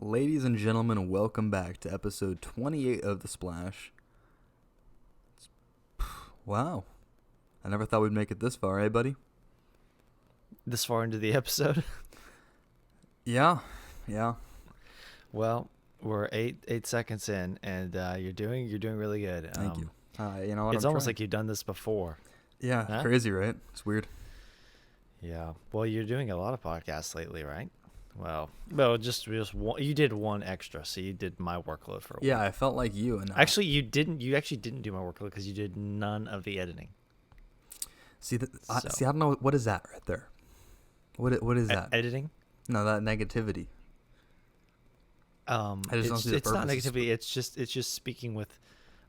Ladies and gentlemen, welcome back to episode 28 of The Splash. Wow. I never thought we'd make it this far, eh, buddy? This far into the episode? Yeah. Well, we're eight seconds in, and you're doing really good. Thank you. You know what? It's almost like you've done this before. Yeah, Huh? Crazy, right? It's weird. Yeah. Well, you're doing a lot of podcasts lately, right? Well, just one. You did one extra, so you did my workload for a week. Yeah, I felt like you. And actually, you didn't. You actually didn't do my workload because you did none of the editing. See, I don't know what is that right there. What is that? Editing? No, that negativity. I just don't see the it's not purpose. negativity. It's just speaking with.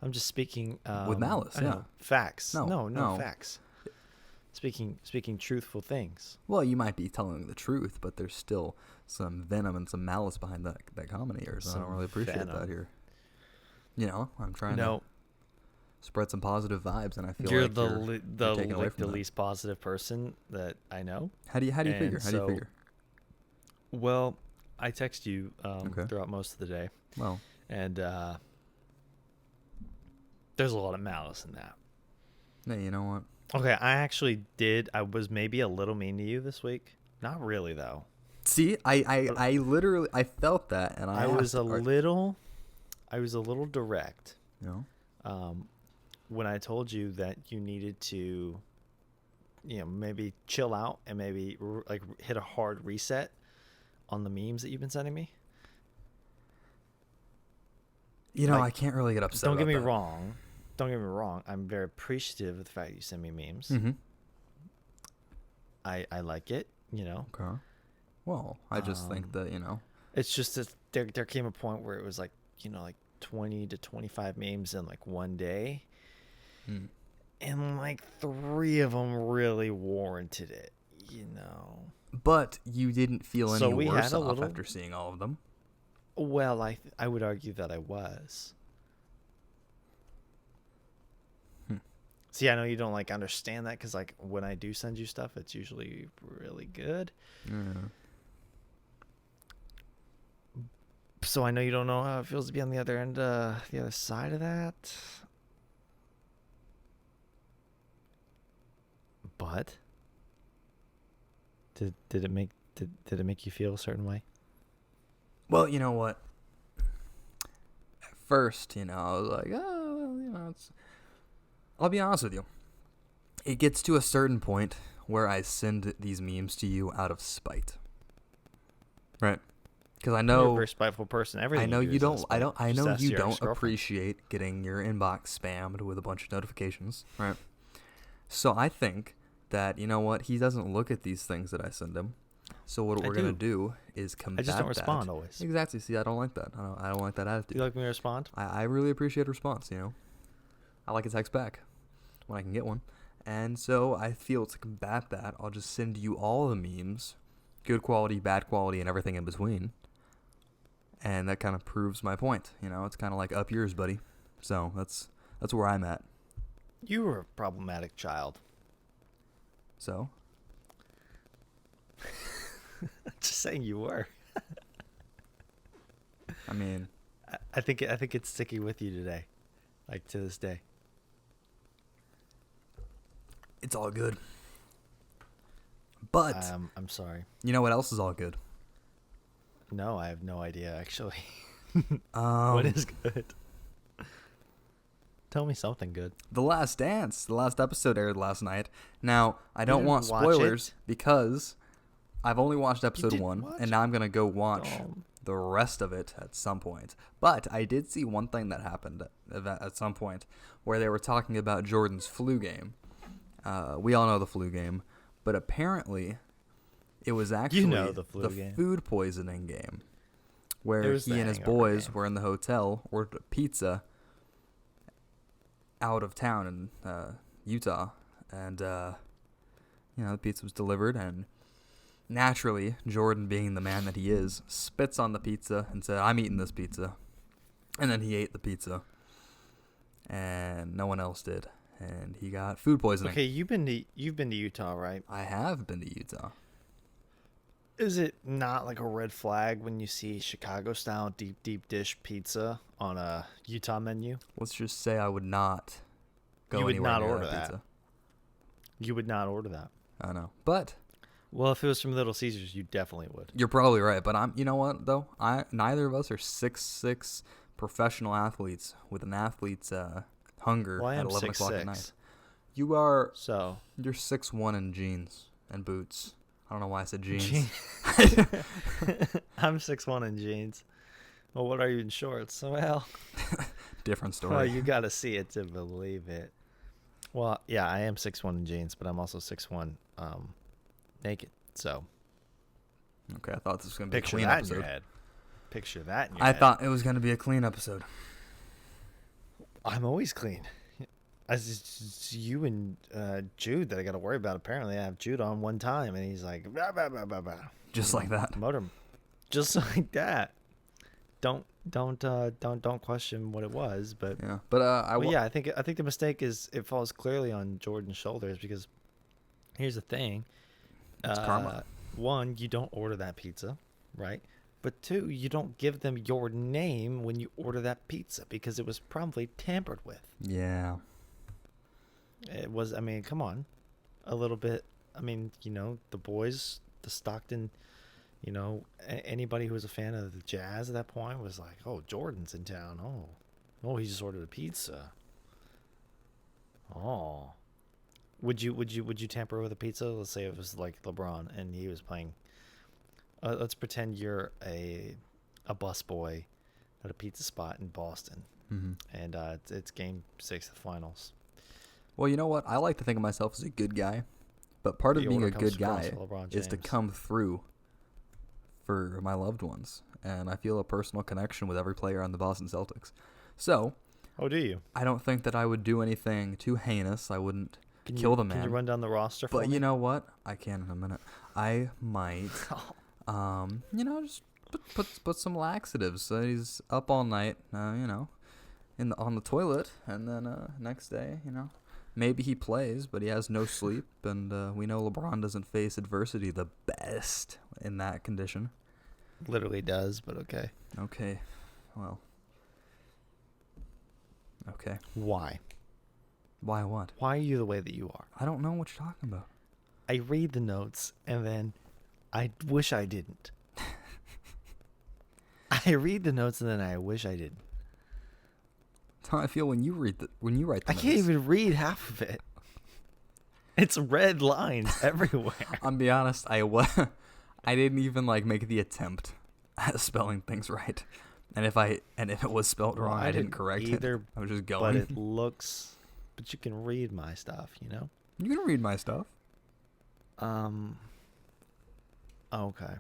I'm just speaking with malice. I don't know, facts. No, facts. Speaking truthful things. Well, you might be telling the truth, but there's still some venom and some malice behind that comment here, so I don't really appreciate that here. You know, I'm trying to spread some positive vibes, and I feel you're like you're taking away from the that. least positive person that I know. How do you figure? How do you figure? Well, I text you Okay. throughout most of the day. Well, and there's a lot of malice in that. hey, you know what? Okay, I was maybe a little mean to you this week. Not really, though. See, I literally felt that, and I was a little direct. You know? When I told you that you needed to, maybe chill out and maybe hit a hard reset on the memes that you've been sending me. I can't really get upset. Don't get me that. wrong. Don't get me wrong. I'm very appreciative of the fact that you send me memes. Mm-hmm. I like it. Okay. Well, I just think that it's just that there came a point where it was like 20 to 25 memes in like one day, and like 3 of them really warranted it. But you didn't feel any we worse had a off little- after seeing all of them. Well, I would argue that I was. See, I know you don't understand that because when I do send you stuff, it's usually really good. Yeah. So I know you don't know how it feels to be on the other end, the other side of that. But did it make you feel a certain way? Well, you know what? At first, I was like, I'll be honest with you. It gets to a certain point where I send these memes to you out of spite. Right? Because I know You're a very spiteful person. Everything I know you you do don't. is I don't. I just know ask you your don't ex-girlfriend. appreciate getting your inbox spammed with a bunch of notifications, right? So I think that he doesn't look at these things that I send him. So what we're gonna do is combat that. I just don't respond always. Exactly. See, I don't like that. I don't like that attitude. Do you like me to respond? I really appreciate a response. I like a text back when I can get one, and so I feel to combat that, I'll just send you all the memes, good quality, bad quality, and everything in between. And that kind of proves my point. It's kind of like up yours, buddy. So that's where I'm at. You were a problematic child. So? Just saying you were. I mean, I think it's sticking with you today, to this day. it's all good. But I'm sorry. you know what else is all good? No, I have no idea actually. What What is good? Tell me something good. The Last Dance. The last episode aired last night. Now, I don't didn't want watch spoilers it? because I've only watched episode didn't 1, watch and now I'm going to go watch Dumb. the rest of it at some point. But I did see one thing that happened at some point where they were talking about Jordan's flu game. We all know the flu game, but apparently it was actually the flu game. food poisoning game where was he the and his hangover boys game. were in the hotel, ordered pizza out of town in Utah, and the pizza was delivered, and naturally Jordan, being the man that he is, spits on the pizza and said, "I'm eating this pizza," and then he ate the pizza, and no one else did, and he got food poisoning. Okay, you've been to Utah, right? I have been to Utah. Is it not like a red flag when you see Chicago style deep dish pizza on a Utah menu? Let's just say I would not You go would anywhere not near order that that. pizza. You would not order that. I know, but Well, if it was from Little Caesars, you definitely would. you're probably right. But you know what though? Neither of us are 6'6" professional athletes with an athete's hunger Well, I at am 11 o'clock at 6'6". night. You're So 6'1" in jeans and boots. I don't know why I said jeans. I'm 6'1" in jeans. Well, what are you in shorts? Well, Different story. well, you got to see it to believe it. Well, yeah, I am 6'1" in jeans, but I'm also 6'1" naked. So Okay, I thought this was gonna be a picture clean that episode. in your head. Picture that in your I head. thought it was gonna be a clean episode. I'm always clean. It's you and Jude that I got to worry about. Apparently, I have Jude on one time, and he's like, bah, bah, bah, bah, bah. Just like that. Motor, just like that. Don't question what it was, but Yeah, but yeah, I think the mistake is it falls clearly on Jordan's shoulders because here's the thing. It's karma. One, you don't order that pizza, right? But two, you don't give them your name when you order that pizza because it was probably tampered with. Yeah. It was, I mean, come on. A little bit, I mean, the boys, the Stockton, anybody who was a fan of the Jazz at that point was like, oh, Jordan's in town. Oh, he just ordered a pizza. Oh. Would you tamper with a pizza? Let's say it was like LeBron and he was playing. Let's pretend you're a busboy at a pizza spot in Boston, and it's Game 6 of the finals. Well, you know what? I like to think of myself as a good guy, but part of The being order a comes good across guy to LeBron is to James. come through for my loved ones, and I feel a personal connection with every player on the Boston Celtics. So, Oh, do you? I don't think that I would do anything too heinous. I wouldn't kill the man. Can you run down the roster for But me? you know what? I can in a minute. I might, just put some laxatives. So he's up all night, on the toilet, and then next day, maybe he plays, but he has no sleep, and we know LeBron doesn't face adversity the best in that condition. Literally does, but okay. Okay, well, okay. Why? Why what? Why are you the way that you are? I don't know what you're talking about. I read the notes and then I wish I didn't. I read the notes and then I wish I didn't. That's how I feel when you write the I notes. can't even read half of it. It's red lines everywhere. I'll be honest, I didn't even make the attempt at spelling things right. And if it was spelled wrong, I didn't correct either, it. I was just but going. it looks. But you can read my stuff, You can read my stuff. Okay.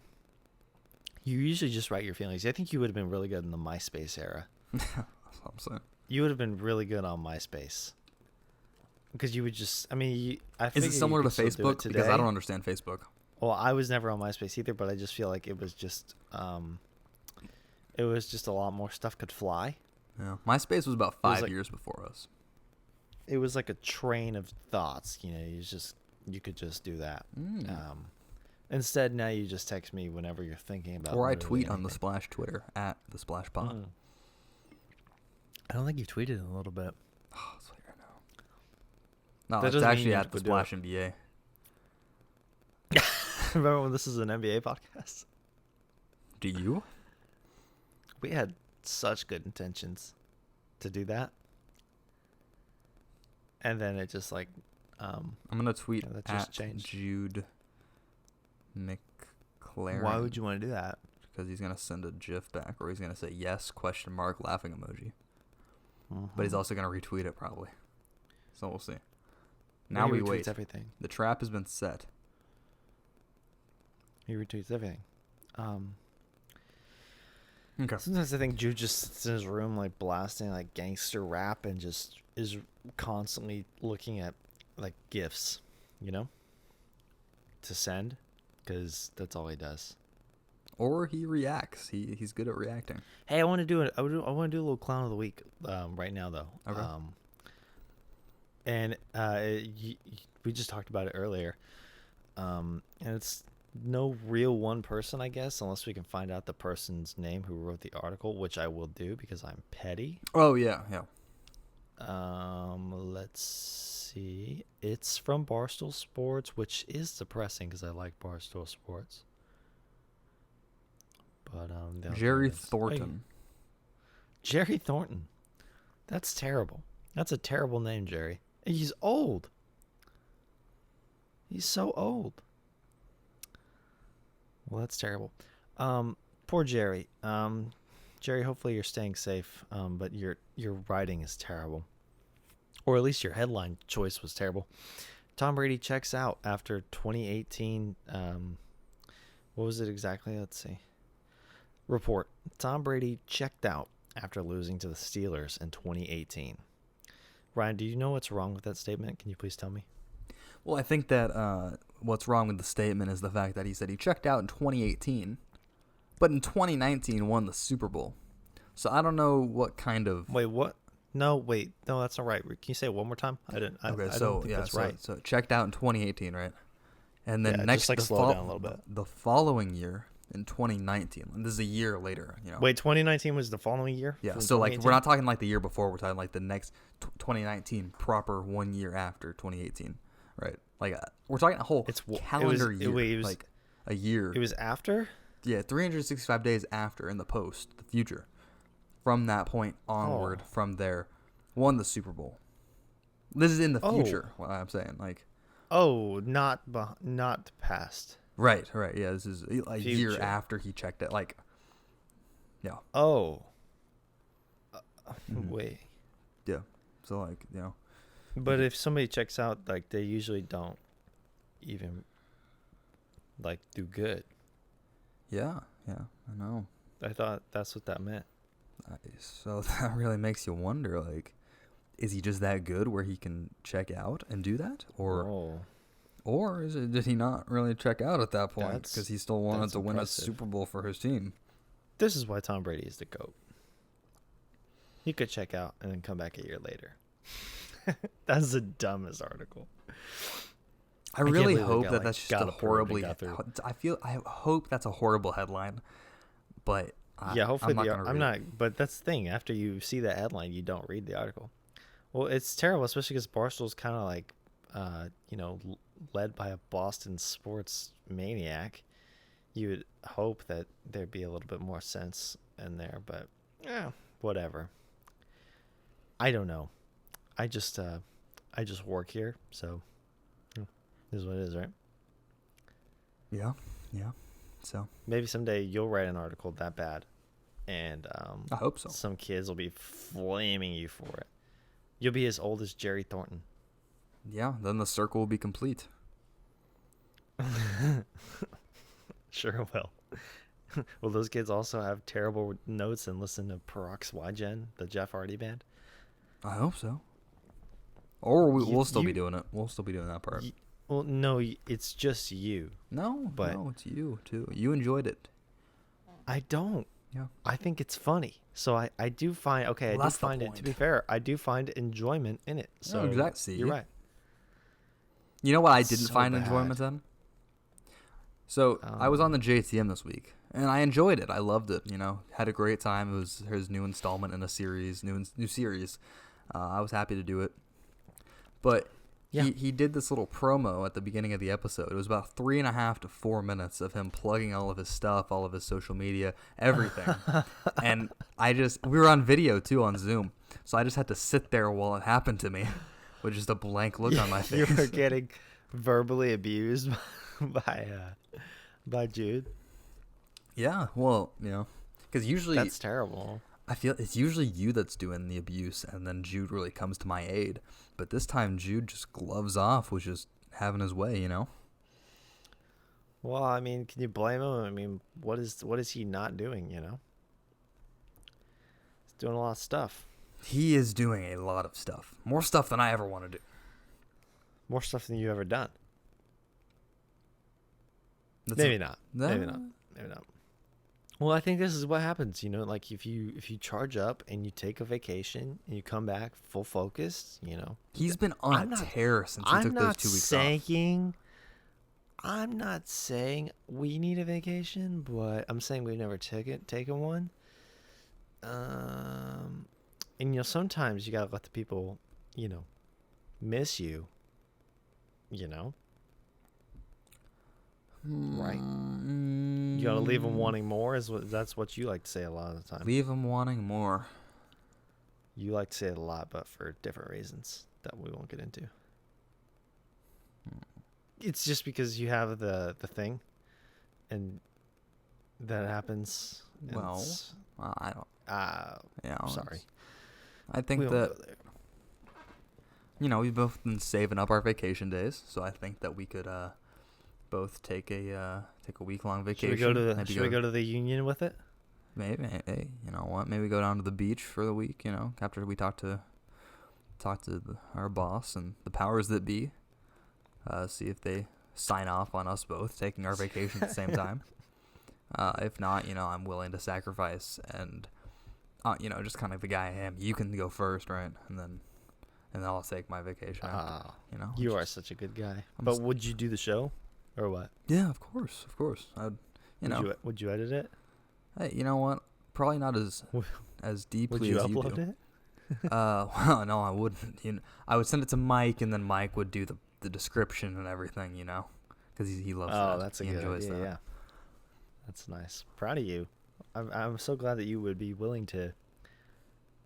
You usually just write your feelings. I think you would have been really good in the MySpace era. That's what I'm saying. You would have been really good on MySpace. Because you would just, I mean, I Is figure it you similar to could still do it Facebook? Because I today. don't understand Facebook. Well, I was never on MySpace either, but I just feel like it was just a lot more stuff could fly. Yeah, MySpace was about was 5 like- years before us. It was like a train of thoughts, you could just do that. Instead, now you just text me whenever you're thinking about. Or I literally tweet on the anything. Splash Twitter at the Splash Pod. Mm. I don't think you've tweeted in a little bit. Oh, I'll tell you right now. No, That it's doesn't mean actually you at the would do Splash NBA. Remember when this is an NBA podcast? Do you? We had such good intentions to do that. And then it just I'm gonna tweet that just at changed. Jude McLaren. Why would you want to do that? Because he's gonna send a GIF back, or he's gonna say yes ? Laughing emoji. Mm-hmm. But he's also gonna retweet it probably. So we'll see. Now he we retweets wait. everything. The trap has been set. He retweets everything. Okay. Sometimes I think Jude just sits in his room blasting gangster rap and just is constantly looking at GIFs, to send, because that's all he does. Or he reacts. He's good at reacting. Hey, I want to do it. I want to do a little clown of the week right now though. Okay. And we just talked about it earlier. And it's no real one person, I guess, unless we can find out the person's name who wrote the article, which I will do because I'm petty. Oh yeah, yeah. Let's see. It's from Barstool Sports, which is depressing because I like Barstool Sports. But Jerry Thornton. Jerry Thornton. That's terrible. That's a terrible name, Jerry. He's old. He's so old. Well, that's terrible. Poor Jerry. Jerry, hopefully you're staying safe. But your writing is terrible, or at least your headline choice was terrible. Tom Brady checks out after 2018. What was it exactly? Let's see. Report: Tom Brady checked out after losing to the Steelers in 2018. Ryan, do you know what's wrong with that statement? Can you please tell me? Well, I think that what's wrong with the statement is the fact that he said he checked out in 2018, but in 2019 won the Super Bowl. So I don't know what kind of... Wait, what? No, that's not right. Can you say it one more time? I don't think that's right. So checked out in 2018, right? And then slow down a little bit. The following year in 2019, and this is a year later, Wait, 2019 was the following year? Yeah, so like we're not talking like the year before, we're talking like the next 2019 proper 1 year after 2018, right? Like we're talking a whole calendar year, it was, like a year. It was after? Yeah, 365 days after in the post, the future. From that point onward, from there, won the Super Bowl. This is in the future, what I'm saying. Like, not past. Right. Yeah, this is a year after he checked it. Like, yeah. Wait. Yeah. So, like, you know. But if somebody checks out, like, they usually don't even, like, do good. Yeah, I know. I thought that's what that meant. So that really makes you wonder, like, is he just that good where he can check out and do that? Or did he not really check out at that point because he still wanted to win a Super Bowl for his team? This is why Tom Brady is the GOAT. He could check out and then come back a year later. That's the dumbest article. I really hope that's just a horribly... I hope that's a horrible headline, but... hopefully I'm not. But that's the thing. After you see that headline, you don't read the article. Well, it's terrible, especially because Barstool's kind of like, led by a Boston sports maniac. You would hope that there'd be a little bit more sense in there, but whatever. I don't know. I just work here, so this is what it is, right? Yeah. So maybe someday you'll write an article that bad, and I hope so. Some kids will be flaming you for it. You'll be as old as Jerry Thornton. Yeah, then the circle will be complete. Sure will. Will those kids also have terrible notes and listen to Parox Wygen, the Jeff Hardy band? I hope so. Or we'll still be doing it. We'll still be doing that part. Well, no, it's just you. No, it's you too. You enjoyed it. I don't. Yeah. I think it's funny. So I do find, I do find it, to be fair, I do find enjoyment in it. So exactly. You're right. You know what I didn't find enjoyment in? So I was on the JTM this week, and I enjoyed it. I loved it. Had a great time. It was his new installment in a series, new series. I was happy to do it. But he did this little promo at the beginning of the episode. It was about 3.5 to 4 minutes of him plugging all of his stuff, all of his social media, everything. And we were on video too on Zoom, so I just had to sit there while it happened to me with just a blank look on my face. You were getting verbally abused by Jude. Yeah, well, because usually that's terrible. I feel it's usually you that's doing the abuse, and then Jude really comes to my aid. But this time, Jude just gloves off, was just having his way, Well, I mean, can you blame him? I mean, what is he not doing? He's doing a lot of stuff. He is doing a lot of stuff, more stuff than I ever want to do. More stuff than you've ever done. Maybe not. Well, I think this is what happens, like if you charge up and you take a vacation and you come back full focused, He's been on a tear since he took those 2 weeks off. I'm not saying we need a vacation, but I'm saying we've never taken one. And sometimes you gotta let the people, you know, miss you. You know, right? You gotta leave them wanting more. That's what you like to say a lot of the time. Leave them wanting more. You like to say it a lot, but for different reasons that we won't get into. It's just because you have the thing, and that happens. Well, I don't. Yeah, sorry. I think We won't that go there. we've both been saving up our vacation days, so I think that we could both take a week-long vacation. Should we go to the Union with it? Maybe. Hey, you know what? Maybe go down to the beach for the week. After we talk to our boss and the powers that be. See if they sign off on us both taking our vacation at the same time. If not, I'm willing to sacrifice and, just kind of the guy I am. You can go first, right? And then I'll take my vacation. After, you are such a good guy. But would you do the show, or what? Yeah, of course. I'd, Would you edit it? Hey, you know what? Probably not as deeply Would as you you upload do. it? Well, no, I wouldn't. I would send it to Mike, and then Mike would do the description and everything, because he loves that. Oh, that's a he good enjoys idea. that. Yeah, that's nice. Proud of you. I'm so glad that you would be willing to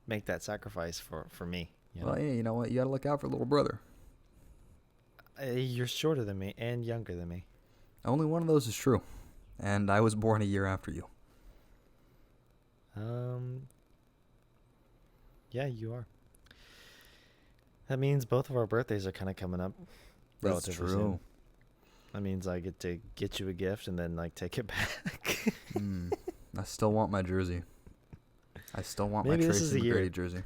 make that sacrifice for me. Well, yeah, you know what? You got to look out for little brother. You're shorter than me and younger than me. Only one of those is true, and I was born a year after you. Yeah, you are. That means both of our birthdays are kind of coming up. That's Relatively true. soon. That means I get to get you a gift and then take it back. I still want my jersey. I still want Maybe my this is Tracy the year. McGrady jersey.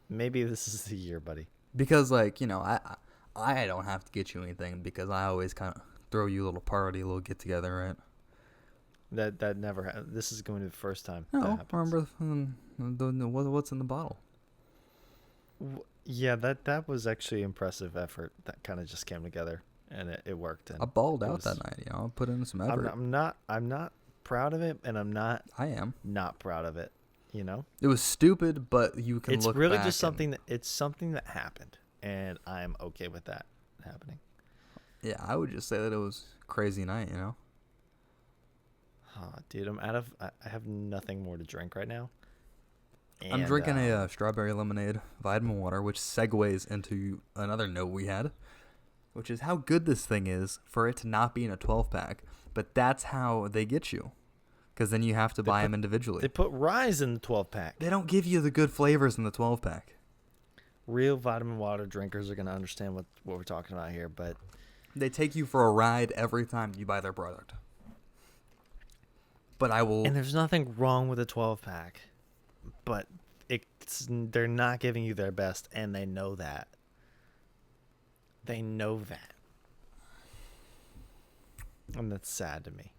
Maybe this is the year, buddy. Because I don't have to get you anything because I always kind of throw you a little party, a little get together, right? That never happened. This is going to be the first time No, that happens. remember what's in the bottle. Yeah, that was actually impressive effort. That kind of just came together, and it worked. And I balled out that night. I put in some effort. I'm not proud of it, and I'm not. I am not proud of it. It was stupid, but you can. It's look really back just something that happened, and I'm okay with that happening. Yeah, I would just say that it was a crazy night. Oh, dude, I have nothing more to drink right now. And, I'm drinking a strawberry lemonade vitamin water, which segues into another note we had, which is how good this thing is for it to not be in a 12-pack. But that's how they get you, because then you have to buy them individually. They put rye in the 12-pack. They don't give you the good flavors in the 12-pack. Real vitamin water drinkers are going to understand what we're talking about here, but they take you for a ride every time you buy their product. But I will. And there's nothing wrong with a 12-pack, but they're not giving you their best, and they know that. They know that. And that's sad to me.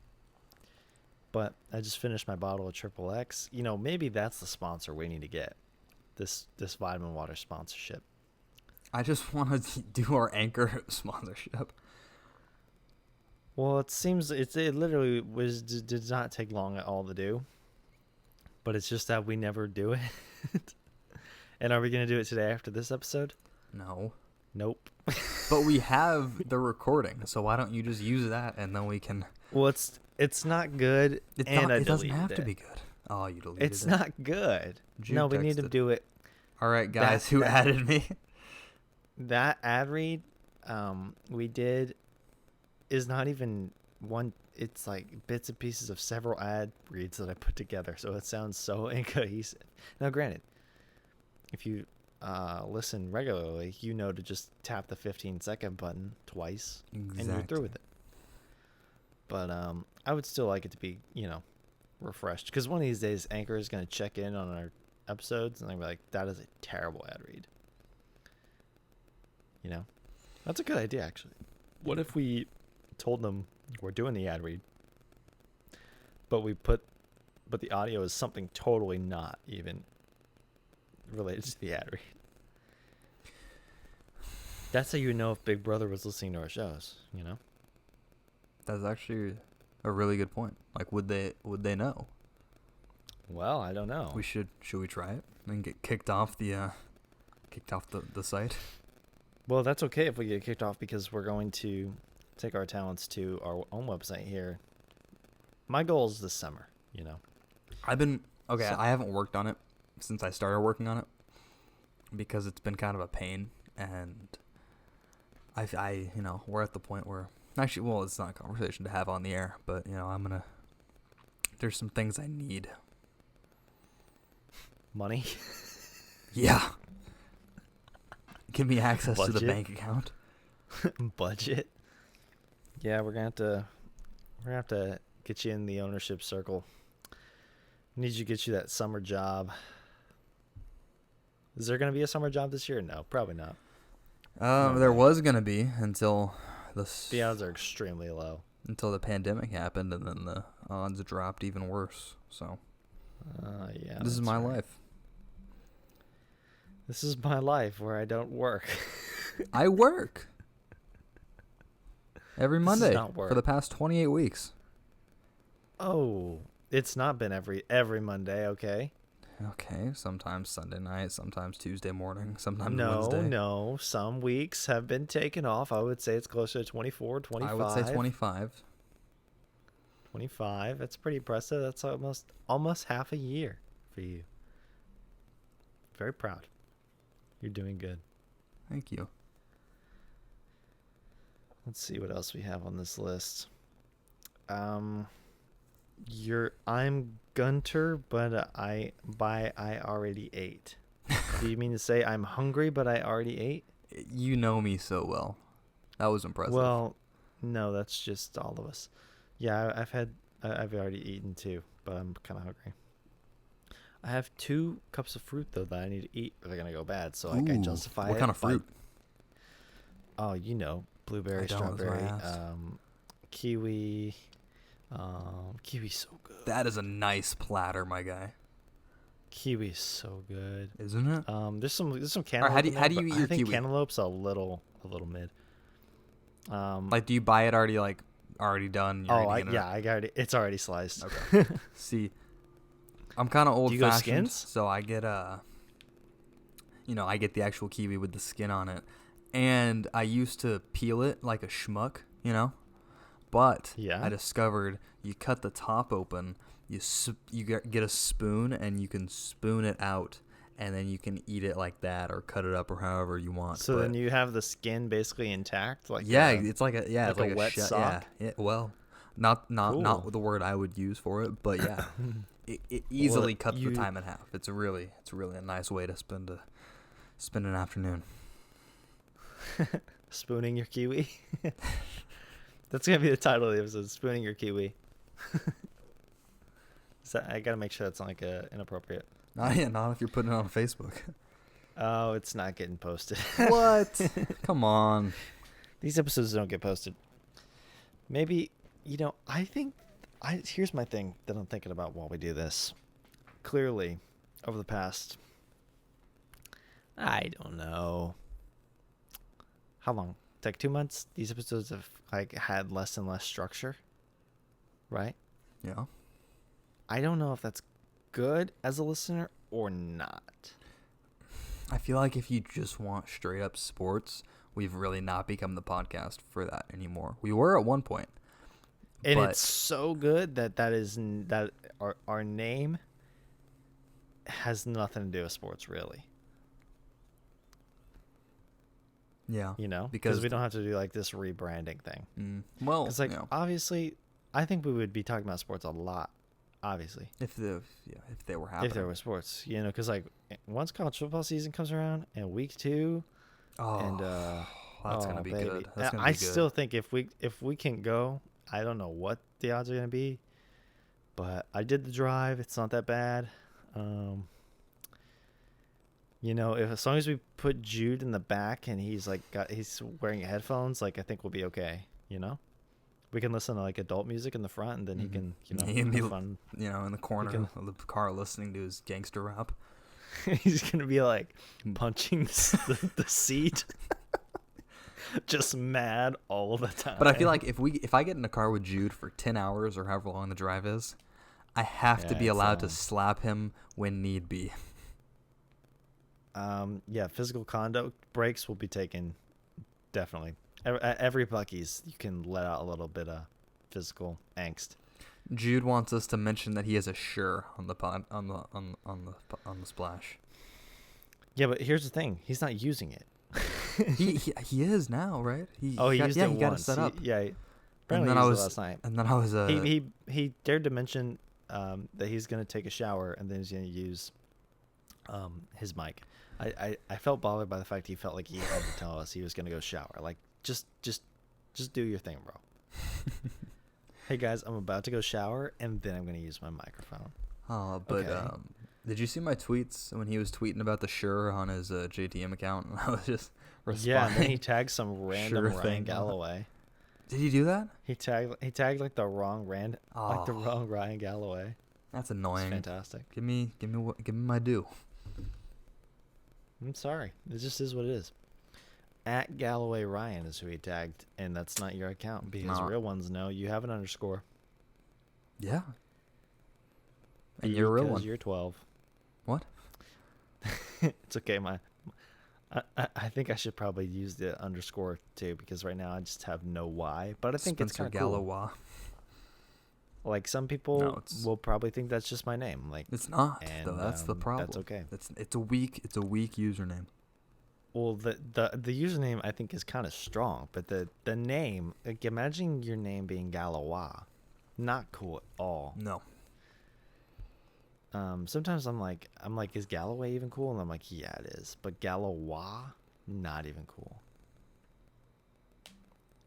But I just finished my bottle of Triple X. Maybe that's the sponsor we need to get. This vitamin water sponsorship. I just want to do our Anchor sponsorship. Well, it seems it literally did not take long at all to do. But it's just that we never do it. And are we going to do it today after this episode? No. Nope. But we have the recording, so why don't you just use that and then we can... Well, it's not good, it doesn't have to be good. Oh, you deleted it. It's not good. No, we need to do it. All right, guys, who added me? That ad read we did is not even one. It's like bits and pieces of several ad reads that I put together, so it sounds so incohesive. Now, granted, if you listen regularly, to just tap the 15-second button twice, and you're through with it. But I would still like it to be, refreshed, because one of these days Anchor is going to check in on our episodes and they'll be like, that is a terrible ad read. That's a good idea, actually. What if we told them we're doing the ad read, but the audio is something totally not even related to the ad read? That's how you know if Big Brother was listening to our shows, That's actually a really good point. Like, would they know? Well, I don't know. Should we try it and get kicked off the site? Well, that's okay if we get kicked off because we're going to take our talents to our own website here. My goal is this summer, you know. I haven't worked on it since I started working on it because it's been kind of a pain, and I we're at the point where actually, well, it's not a conversation to have on the air, but there's some things I need. Money? Yeah. Give me access Budget? to the bank account. Budget? Yeah, we're gonna have to get you in the ownership circle. Need you to get you that summer job. Is there gonna be a summer job this year? No, probably not. There was gonna be until the odds are extremely low. Until the pandemic happened, and then the odds dropped even worse. So, yeah, this is my life. This is my life where I don't work. I work every Monday This is not work. for the past 28 weeks. Oh, it's not been every Monday, okay? Okay, sometimes Sunday night, sometimes Tuesday morning, sometimes Wednesday. No. Some weeks have been taken off. I would say it's closer to 24, 25. I would say 25. 25. That's pretty impressive. That's almost half a year for you. Very proud. You're doing good. Thank you. Let's see what else we have on this list. I'm Gunter, but I already ate. Do you mean to say I'm hungry, but I already ate? You know me so well. That was impressive. Well, no, that's just all of us. Yeah, I've already eaten too, but I'm kind of hungry. I have 2 cups of fruit though that I need to eat or they're gonna go bad, so I can justify it. What kind of fruit? Oh, blueberry, strawberry, kiwi. Kiwi's so good. That is a nice platter, my guy. Kiwi's so good, isn't it? There's some cantaloupe. How do you eat your I think kiwi? Cantaloupe's a little mid. Like, do you buy it already done? I got it. It's already sliced. Okay. See, I'm kind of old fashioned, skins? so I get I get the actual kiwi with the skin on it, and I used to peel it like a schmuck, but Yeah. I discovered you cut the top open, you get a spoon, and you can spoon it out, and then you can eat it like that or cut it up or however you want. So then you have the skin basically intact, like it's like it's like a wet sock? Yeah, well, not Cool. the word I would use for it, but yeah, it easily cuts the time in half. It's really a nice way to spend an afternoon. Spooning your kiwi. That's gonna be the title of the episode: spooning your kiwi. I gotta make sure that's not like inappropriate. Not if you're putting it on Facebook. Oh, it's not getting posted. What? Come on. These episodes don't get posted. Maybe, I think here's my thing that I'm thinking about while we do this. Clearly, over the past, I don't know, how long? It's like 2 months. These episodes have had less and less structure, right? Yeah. I don't know if that's good as a listener or not. I feel like if you just want straight up sports, we've really not become the podcast for that anymore. We were at one point. And it's so good that our name has nothing to do with sports, really. Yeah. Because we don't have to do like this rebranding thing. Well, because obviously, I think we would be talking about sports a lot. Obviously, if they were happening, if there were sports, because once college football season comes around and week 2, that's gonna be good. That's gonna be I good. still think if we can go, I don't know what the odds are gonna be, but I did the drive. It's not that bad. If as long as we put Jude in the back and he's wearing headphones, I think we'll be okay. We can listen to adult music in the front, and then he can, he can be, have fun. In the corner of the car listening to his gangster rap. He's gonna be punching the seat. just mad all the time. But I feel like if I get in a car with Jude for 10 hours or however long the drive is, I have to be allowed to slap him when need be. Yeah, physical conduct breaks will be taken, definitely. At every Buc-ee's, you can let out a little bit of physical angst. Jude wants us to mention that he has a Sure on the on the splash. Yeah, but here's the thing: he's not using it. he is now, right? He used it once. He got it set up. Apparently and then he I used was it last night. and then I was He dared to mention that he's gonna take a shower and then he's gonna use his mic. I felt bothered by the fact he felt like he had to tell us he was gonna go shower. Like just do your thing, bro. Hey guys, I'm about to go shower and then I'm gonna use my microphone. Oh, but okay. Did you see my tweets when he was tweeting about the Sure on his JTM account? I was just responding. Yeah, and then he tagged some random Sure Ryan thing. Galloway. Did he do that? He tagged like the wrong Ryan Galloway. That's annoying. It's fantastic. Give me my due. I'm sorry. It just is what it is. At Galloway Ryan is who he tagged, and that's not your account because real ones know you have an underscore. Yeah. And you're a real one. Because you're 12. What? It's okay. I think I should probably use the underscore too because right now I just have no Y. But I think Spencer it's kind of cool. Galloway. Like some people will probably think that's just my name. Like it's not. Though. That's the problem. That's okay. It's a weak username. Well, the username I think is kind of strong, but the name, like imagine your name being Galloway, not cool at all. No. Sometimes I'm like, is Galloway even cool? And I'm like, yeah, it is. But Galloway, not even cool.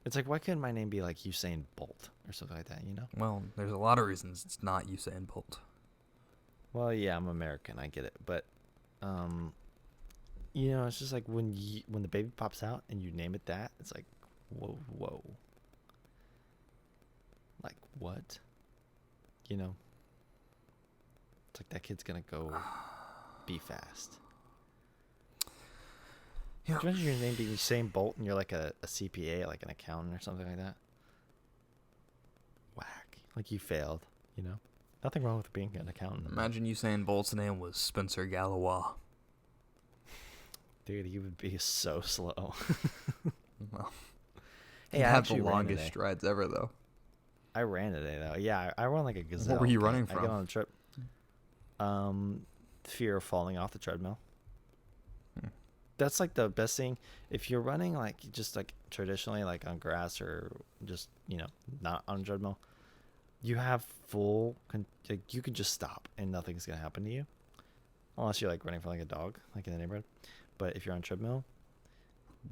It's like, why couldn't my name be like Usain Bolt or something like that, you know? Well, there's a lot of reasons it's not Usain Bolt. Well, yeah, I'm American, I get it. But, you know, it's just like when the baby pops out and you name it that, it's like, whoa. Like, what? You know? It's like that kid's gonna go be fast. Yeah. Do you imagine your name being Usain Bolt and you're like a CPA, like an accountant or something like that? Whack. Like you failed, you know? Nothing wrong with being an accountant. Imagine Usain Bolt's name was Spencer Galloway. Dude, he would be so slow. Well, hey, he'd I have the actually ran longest today. strides ever, though. I ran today, though. Yeah, I run like a gazelle. What were you running I from? get on a trip. Fear of falling off the treadmill. That's like the best thing. If you're running like just like traditionally like on grass or just, you know, not on a treadmill, you have like you can just stop and nothing's going to happen to you. Unless you're like running from like a dog, like in the neighborhood. But if you're on treadmill,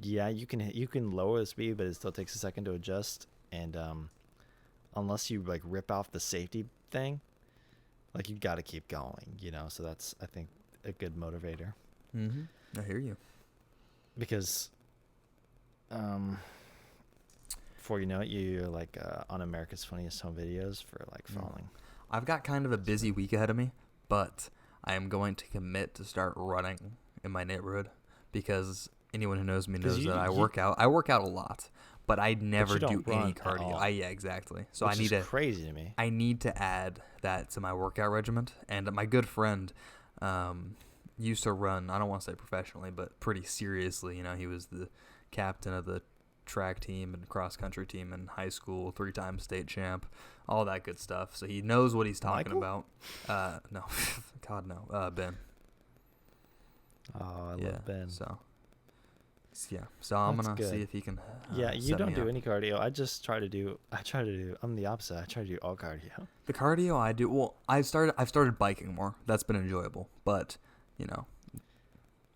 yeah, you can lower the speed, but it still takes a second to adjust. And unless you like rip off the safety thing, like you got to keep going, you know. So that's, I think, a good motivator. Mm-hmm. I hear you. Because, before you know it, you're like on America's Funniest Home Videos for like falling. I've got kind of a busy week ahead of me, but I am going to commit to start running in my neighborhood because anyone who knows me knows that I work out. I work out a lot, but I never do any cardio. Yeah, exactly. So Which is crazy to me. I need to add that to my workout regimen. And my good friend used to run, I don't want to say professionally, but pretty seriously. You know, he was the captain of the track team and cross country team in high school, 3-time state champ, all that good stuff. So he knows what he's talking about. No, God no, Ben. Oh, I love Ben. So I'm gonna see if he can. You don't do any cardio. I try to do. I'm the opposite. I try to do all cardio. The cardio I do. Well, I've started biking more. That's been enjoyable, but you know,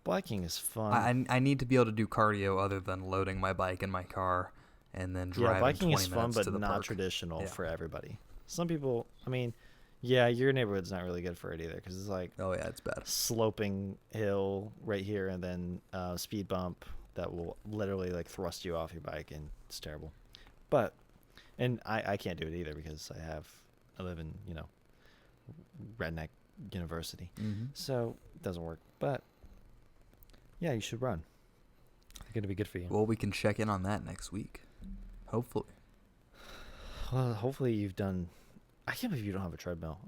biking is fun. I need to be able to do cardio other than loading my bike in my car and then driving. Yeah, biking 20 is fun, but not park. traditional for everybody. Some people, I mean, yeah, your neighborhood's not really good for it either because it's like, oh yeah, it's bad. Sloping hill right here and then speed bump that will literally like thrust you off your bike, and it's terrible. But, and I can't do it either because I live in, you know, redneck university. Mm-hmm. So it doesn't work. But yeah, you should run. I think it'd be good for you. Well, we can check in on that next week. Hopefully. Well, hopefully you've done. I can't believe you don't have a treadmill.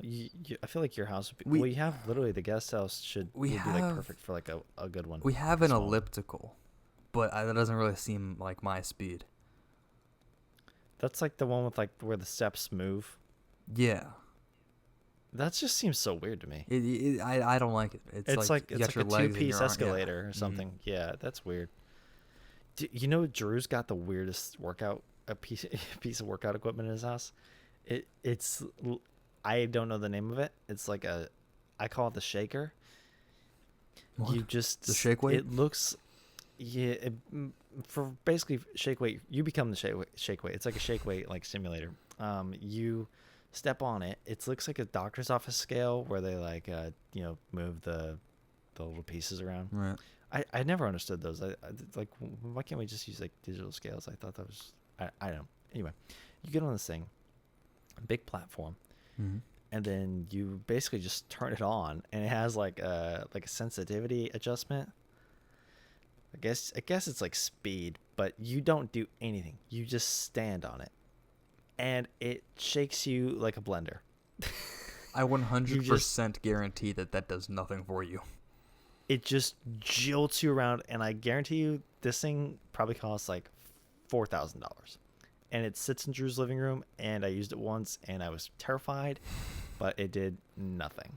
I feel like your house would be. We- Well, you have literally the guest house would be like perfect for like a good one. We have like an a small one. elliptical, but that doesn't really seem like my speed. That's like the one with like where the steps move. Yeah. That just seems so weird to me. I don't like it. It's like you it's got like a your legs and two-piece your arm- escalator or Mhm. something. Yeah, that's weird. You know, Drew's got the weirdest workout a piece piece of workout equipment in his house. It's I don't know the name of it. It's like I call it the shaker. What? You just The shake weight? It looks for basically shake weight. You become the shake weight. It's like a shake weight like simulator. You step on it. It looks like a doctor's office scale where they like move the little pieces around. Right. I never understood those. I like, why can't we just use like digital scales? I thought that was I don't know. Anyway, you get on this thing, a big platform, Mm-hmm. and then you basically just turn it on, and it has like a sensitivity adjustment. I guess it's like speed, but you don't do anything. You just stand on it, and it shakes you like a blender. I 100% guarantee that does nothing for you. It just jolts you around, and I guarantee you this thing probably costs like $4,000. And it sits in Drew's living room, and I used it once, and I was terrified, but it did nothing.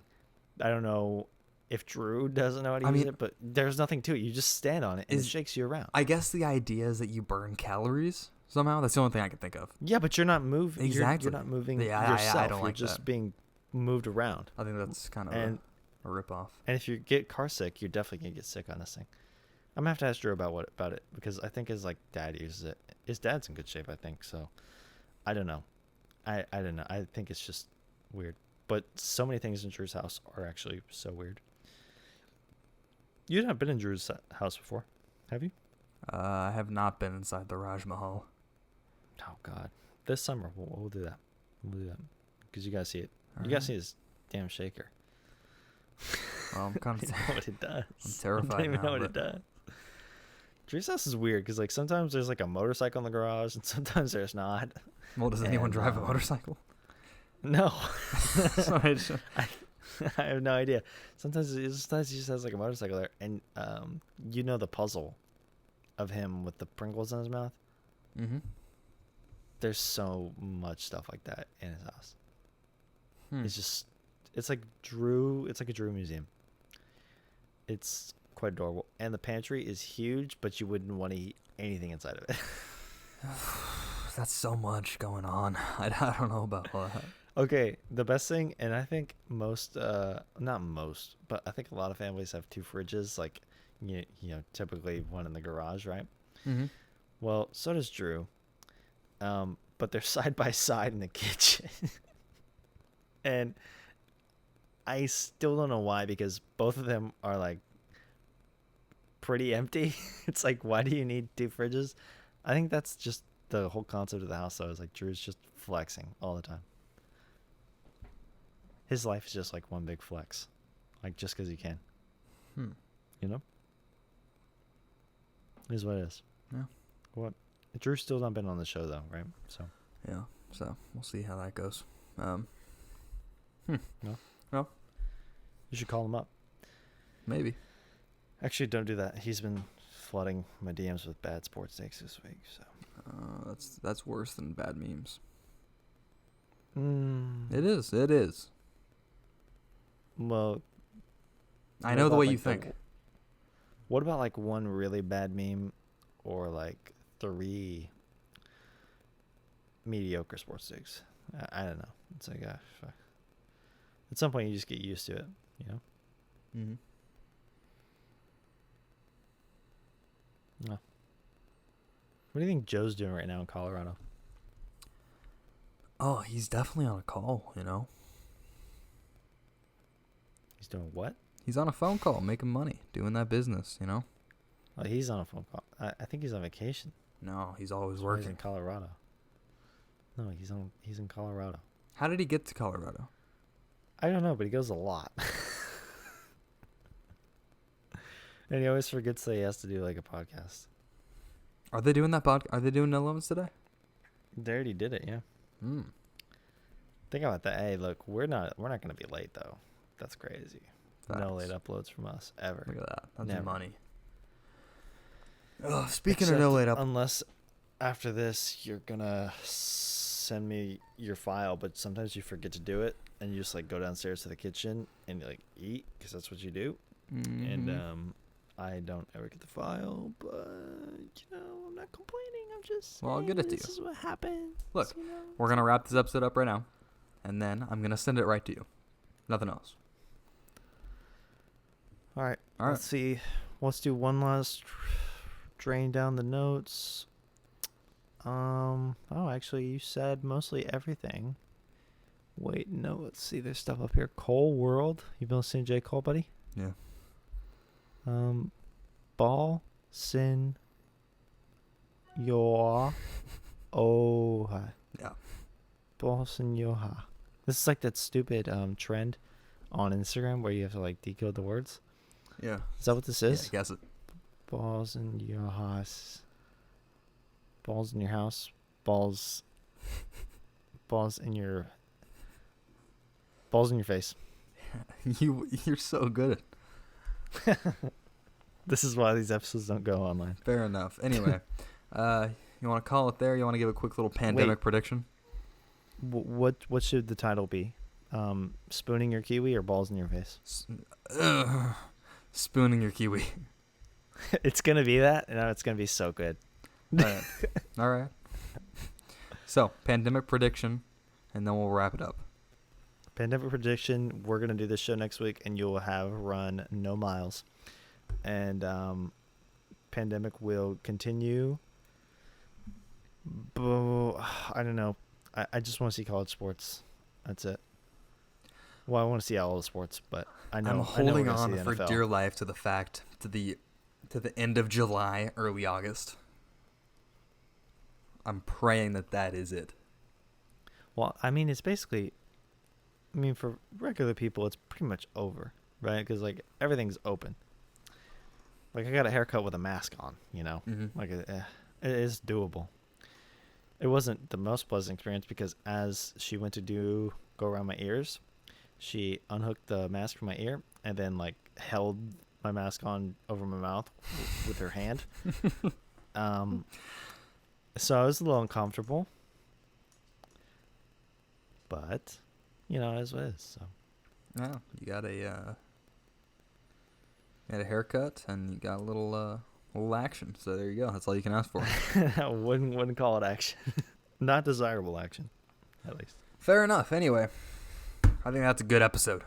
I don't know if Drew doesn't know how to use it, but there's nothing to it. You just stand on it, and it shakes you around. I guess the idea is that you burn calories somehow. That's the only thing I can think of. Yeah, but you're not moving. Exactly. You're not moving Yeah, yourself. I don't You're like just that. being moved around. I think that's kind of And a ripoff. And if you get car sick, you're definitely gonna get sick on this thing. I'm gonna have to ask Drew about it because I think his like dad uses it. His dad's in good shape, I think. So I don't know. I don't know. I think it's just weird. But so many things in Drew's house are actually so weird. You've not been in Drew's house before, have you? I have not been inside the Raj Mahal. Oh God, this summer we'll do that. We'll do that because you gotta see it. All You gotta right. see this damn shaker. Well, I'm kind I of don't know what it does. I'm terrified I don't even now, know what it but- does. Drew's house is weird because like sometimes there's like a motorcycle in the garage and sometimes there's not. Well, does anyone And, drive a motorcycle? No, So I just- I have no idea. Sometimes he just has like a motorcycle there, and you know the puzzle of him with the Pringles in his mouth. Mhm. There's so much stuff like that in his house. Hmm. It's like Drew. It's like a Drew museum. It's quite adorable, and the pantry is huge, but you wouldn't want to eat anything inside of it. That's so much going on. I don't know about that. Okay, the best thing, and I think most, not most, but I think a lot of families have two fridges, like, you know, typically one in the garage, right? Mm-hmm. Well, so does Drew, but they're side by side in the kitchen. And I still don't know why, because both of them are, like, pretty empty. It's like, why do you need two fridges? I think that's just the whole concept of the house, though, is like Drew's just flexing all the time. His life is just like one big flex, like just because he can. You know? It is what it is. Yeah. What? Drew's still not been on the show though, right? So. Yeah. So we'll see how that goes. No. No. You should call him up. Maybe. Actually, don't do that. He's been flooding my DMs with bad sports takes this week. So. That's worse than bad memes. Mm. It is. It is. Well. I what know the about, way like, you think. What about like one really bad meme, or like 3 mediocre sports takes? I don't know. It's like, fuck. At some point, you just get used to it, you know? Mm-hmm. No. What do you think Joe's doing right now in Colorado? Oh, he's definitely on a call, you know? He's doing what? He's on a phone call, making money, doing that business, you know? Oh, he's on a phone call. I think he's on vacation. No, he's always That's why he's working. in Colorado. No, he's in Colorado. How did he get to Colorado? I don't know, but he goes a lot. And he always forgets that he has to do like a podcast. Are they doing that Are they doing no limits today? They already did it, yeah. Hmm. Think about that. Hey, look, we're not gonna be late though. That's crazy. No Facts. late uploads from us ever. Look at that. That's Never. money. Oh, speaking Except of no late up. unless after this you're gonna send me your file, but sometimes you forget to do it, and you just like go downstairs to the kitchen and you, like eat because that's what you do. Mm-hmm. And I don't ever get the file, but I'm not complaining. I'm just Well, I'll saying get it to this you. is what happens. Look, we're gonna wrap this episode up right now, and then I'm gonna send it right to you. Nothing else. All right. All right. Let's see. Let's do one last drain down the notes. Oh, actually, you said mostly everything. Wait, no. Let's see. There's stuff up here. Cole World. You been listening to J. Cole, buddy? Yeah. Ball Sin Yoha. Oh. Yeah. Ball Sin Yoha. This is like that stupid trend on Instagram where you have to like decode the words. Yeah. Is that what this is? Yeah, I guess it. Balls in your house. Balls in your house. Balls. Balls in your. Balls in your face. You're so good. This is why these episodes don't go online. Fair enough. Anyway, you want to call it there? You want to give a quick little pandemic prediction? What should the title be? Spooning your kiwi or balls in your face? Spooning your kiwi. It's gonna be that, and it's gonna be so good. All right. So, pandemic prediction, and then we'll wrap it up. Pandemic prediction. We're gonna do this show next week, and you'll have run no miles. And pandemic will continue. I don't know. I just want to see college sports. That's it. Well, I want to see all the sports, but I know I'm I know holding we're gonna on see the for NFL. dear life to the fact to the end of July, early August. I'm praying that is it. Well, I mean, it's basically. I mean, for regular people, it's pretty much over, right? Because like everything's open. Like I got a haircut with a mask on, Mm-hmm. Like it is doable. It wasn't the most pleasant experience because as she went to go around my ears, she unhooked the mask from my ear and then like held my mask on over my mouth with her hand. So I was a little uncomfortable, but it is what it is. So Yeah, you got a haircut and you got a little action. So there you go. That's all you can ask for. I wouldn't call it action. Not desirable action, at least. Fair enough. Anyway, I think that's a good episode.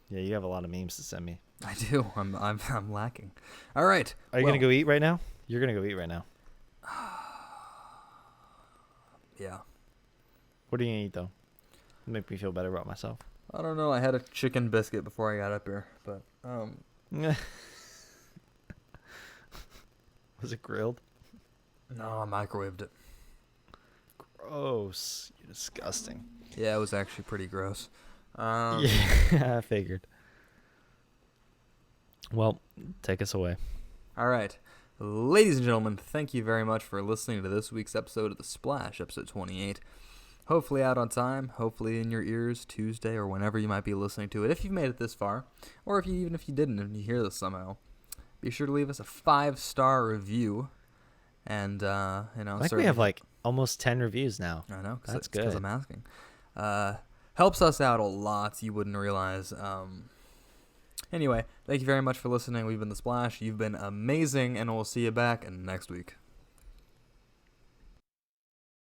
Yeah, you have a lot of memes to send me. I do. I'm lacking. All right. Are you gonna go eat right now? You're gonna go eat right now. Yeah. What are you gonna eat though? Make me feel better about myself. I don't know. I had a chicken biscuit before I got up here, but Was it grilled? no, I microwaved it. Gross. You're disgusting. Yeah, it was actually pretty gross. Yeah, I figured. Well, take us away. All right. Ladies and gentlemen, thank you very much for listening to this week's episode of The Splash, episode 28. Hopefully out on time, hopefully in your ears Tuesday or whenever you might be listening to it. If you've made it this far, or even if you didn't and you hear this somehow, be sure to leave us a 5-star review. And, I think we have like almost 10 reviews now. I know, That's because good. I'm asking. Helps us out a lot, you wouldn't realize. Anyway, thank you very much for listening. We've been The Splash. You've been amazing, and we'll see you back next week.